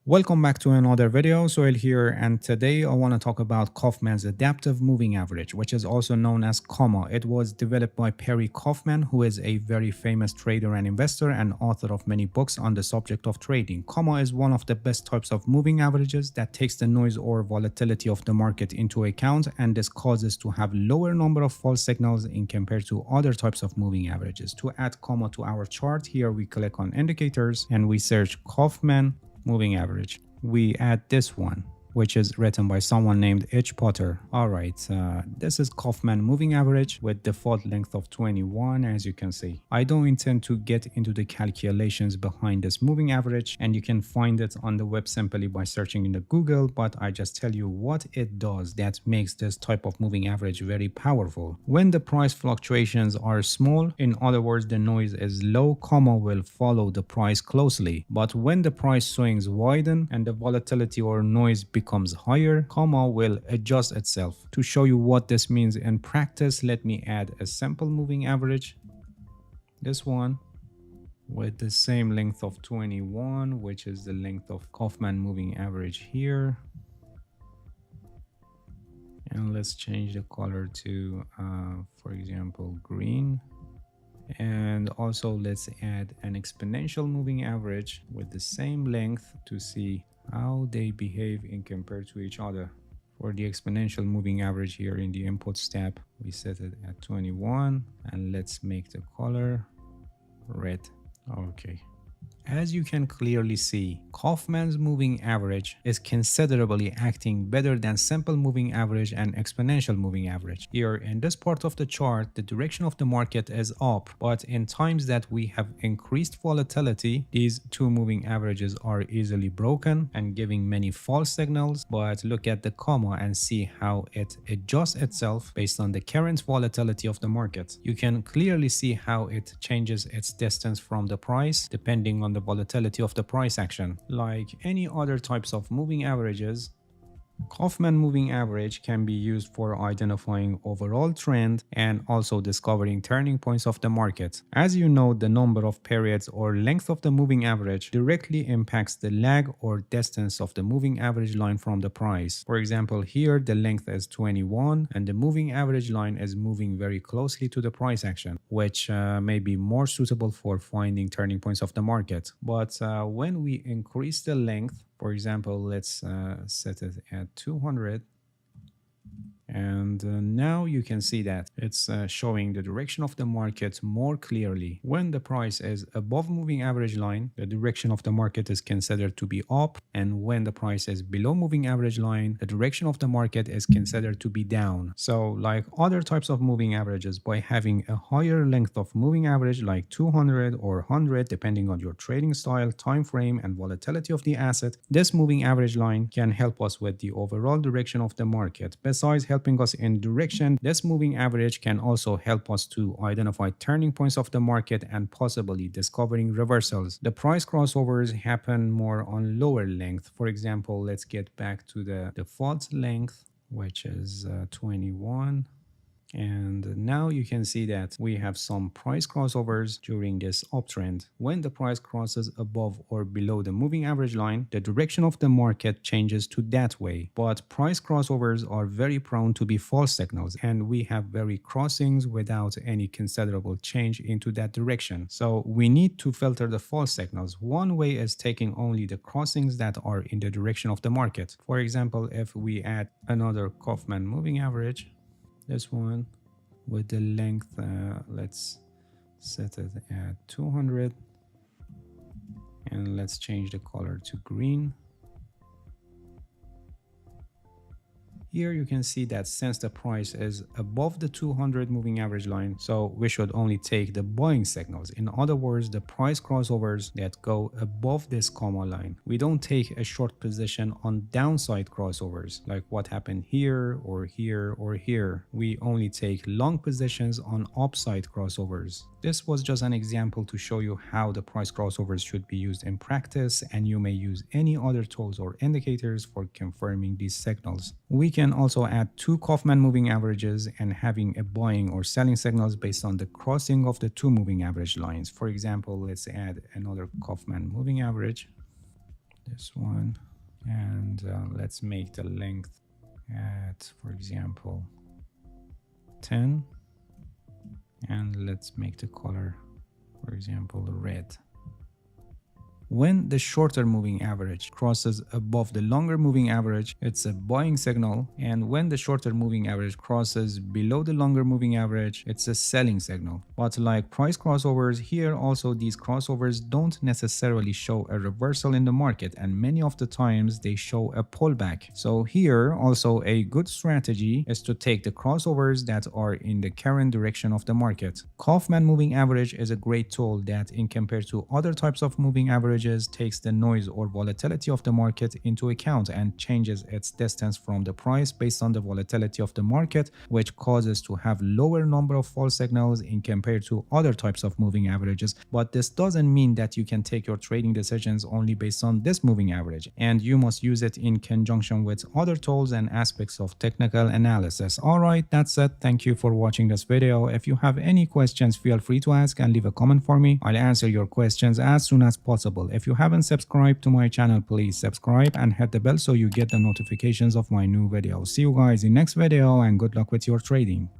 Welcome back to another video. Soil here, and today I want to talk about Kaufman's adaptive moving average, which is also known as KOMA. It was developed by Perry Kaufman, who is a very famous trader and investor and author of many books on the subject of trading. KOMA is one of the best types of moving averages that takes the noise or volatility of the market into account, and this causes to have lower number of false signals in compared to other types of moving averages. To add KOMA to our chart, here we click on indicators and we search Kaufman moving average. We add this one, which is written by someone named H. Potter. Alright, this is Kaufman moving average with default length of 21, as you can see. I don't intend to get into the calculations behind this moving average, and you can find it on the web simply by searching in the Google, but I just tell you what it does that makes this type of moving average very powerful. When the price fluctuations are small, in other words the noise is low, KOMA will follow the price closely. But when the price swings widen and the volatility or noise becomes higher, KOMA will adjust itself. To show you what this means in practice, let me add a simple moving average, this one, with the same length of 21, which is the length of Kaufman moving average here. And let's change the color to, for example, green. And also let's add an exponential moving average with the same length to see how they behave in compared to each other. For the exponential moving average here in the inputs tab, we set it at 21 and let's make the color red. Okay. As you can clearly see, Kaufman's moving average is considerably acting better than simple moving average and exponential moving average. Here in this part of the chart, the direction of the market is up, but in times that we have increased volatility, these two moving averages are easily broken and giving many false signals. But look at the KOMA and see how it adjusts itself based on the current volatility of the market. You can clearly see how it changes its distance from the price depending on the volatility of the price action. Like any other types of moving averages, Kaufman moving average can be used for identifying overall trend and also discovering turning points of the market. As you know, the number of periods or length of the moving average directly impacts the lag or distance of the moving average line from the price. For example, here the length is 21 and the moving average line is moving very closely to the price action, which may be more suitable for finding turning points of the market. But when we increase the length, for example, let's set it at 200. And now you can see that it's showing the direction of the market more clearly. When the price is above moving average line, the direction of the market is considered to be up, and when the price is below moving average line, the direction of the market is considered to be down. So like other types of moving averages, by having a higher length of moving average like 200 or 100 depending on your trading style, time frame and volatility of the asset, this moving average line can help us with the overall direction of the market. Besides helping us in direction, this moving average can also help us to identify turning points of the market and possibly discovering reversals. The price crossovers happen more on lower length. For example, let's get back to the default length, which is 21. And now you can see that we have some price crossovers during this uptrend. When the price crosses above or below the moving average line, the direction of the market changes to that way. But price crossovers are very prone to be false signals, and we have very crossings without any considerable change into that direction. So we need to filter the false signals. One way is taking only the crossings that are in the direction of the market. For example, if we add another Kaufman moving average, this one with the length, let's set it at 200 and let's change the color to green. Here you can see that since the price is above the 200 moving average line, so we should only take the buying signals. In other words, the price crossovers that go above this KOMA line. We don't take a short position on downside crossovers like what happened here or here or here. We only take long positions on upside crossovers. This was just an example to show you how the price crossovers should be used in practice, and you may use any other tools or indicators for confirming these signals. We can also add two Kaufman moving averages and having a buying or selling signals based on the crossing of the two moving average lines. For example, let's add another Kaufman moving average, this one, and let's make the length at, for example, 10, and let's make the color, for example, red. When the shorter moving average crosses above the longer moving average, it's a buying signal, and when the shorter moving average crosses below the longer moving average, it's a selling signal. But like price crossovers, here also these crossovers don't necessarily show a reversal in the market, and many of the times they show a pullback. So here also a good strategy is to take the crossovers that are in the current direction of the market. Kaufman moving average is a great tool that, in compared to other types of moving averages, takes the noise or volatility of the market into account and changes its distance from the price based on the volatility of the market, which causes to have lower number of false signals in compared to other types of moving averages. But this doesn't mean that you can take your trading decisions only based on this moving average, and you must use it in conjunction with other tools and aspects of technical analysis. Alright, that's it. Thank you for watching this video. If you have any questions, feel free to ask and leave a comment for me. I'll answer your questions as soon as possible. If you haven't subscribed to my channel, please subscribe and hit the bell so you get the notifications of my new videos. See you guys in next video, and good luck with your trading.